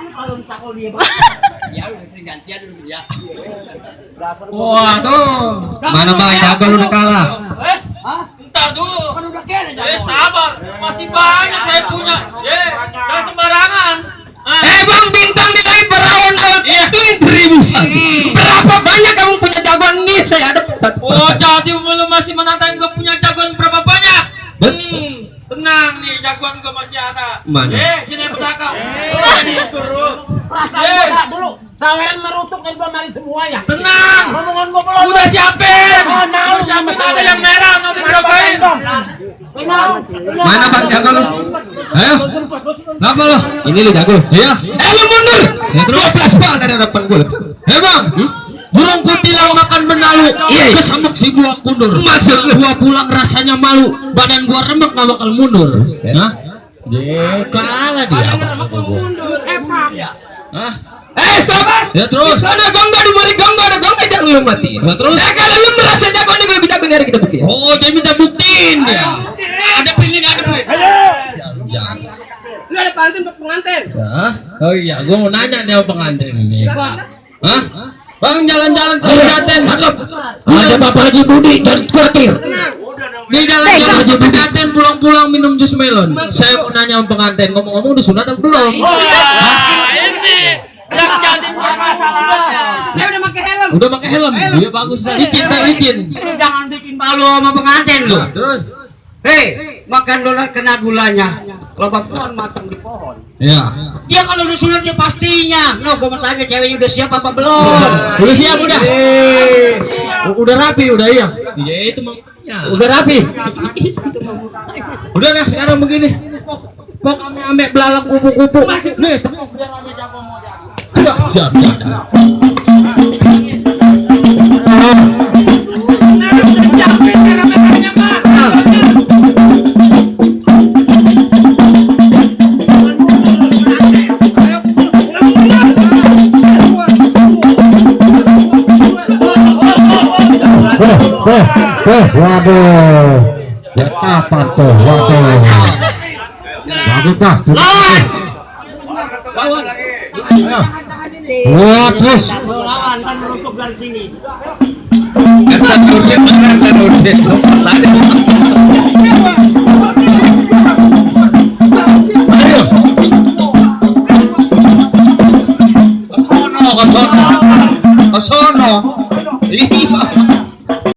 Kalau takol dia. Ya udah sering gantian dulu ya. Wah tuh. Mana bang jago lu kalah? Hah? Ntar dulu. Kan udah kene jago. Sabar, masih banyak saya punya. Jangan sembarangan. Bang bintang di langit berawan lewat ini 1000 berapa banyak kamu punya jagoan nih? Saya ada satu. Oh jadi belum masih menantang gue punya jagoan berapa banyak? Tenang nih, jagoan gue masih ada. Mana? Jadi petaka. Dulu, saweran merutuk dan belum mari semuanya. Tenang. Ngomongan gua belum. Udah siapin. Oh, nah, Udah siapin ada yang merah nanti dirapain. Mana bang jago lu? Ayo. Ngapa lu? Ini lu jago lu? Iya. Lu mundur. Ya terus aspal dari hadapan gue. Bang. Burung kutilang makan benalu, kesamuk si buah kundur. Maksud gua pulang rasanya malu, badan gua remek gak bakal mundur. Hah? Kalah dia. Hah? Stop! Ya terus. Ada gong gak dimari gong gak ada gong jangan lu mati. Ya terus. Kalau lu merasa jago nih gue bisa bener kita bukti. Oh, dia minta buktiin ya. Ada pilih ada pilih. Jangan. Lu ada pantun untuk pengantin. Hah? Oh iya, gua mau nanya nih sama pengantin ini. Hah? Bang jalan-jalan ke Kabupaten. Ada Bapak Haji Budi dan khawatir. Di jalan-jalan Haji Budi Kabupaten pulang-pulang minum jus melon. Saya mau nanya sama pengantin, ngomong-ngomong udah sunat atau belum? Ini yang jadi masalahnya. Dia udah pakai helm. Udah pakai helm. Iya bagus dah. Licin. Jangan bikin malu sama pengantin lu. Terus? Hei, makan dolar kena gulanya. Loba pohon matang di pohon. Ya. Dia kalau udah sunat ya pastinya. No, gua mau tanya ceweknya udah siap apa belum? Udah siap udah. Udah rapi udah iya. Iya itu mamanya. Udah rapi. Udah nah sekarang begini. Pok ame belalang kupu-kupu. Nih, biar ame jago mau jago. Siap. Waduh, ya apa tuh? Waduh, waduh pak. Wah terus. Lawan kan merutuk dari sini. Kan kursi beneran kan kursi.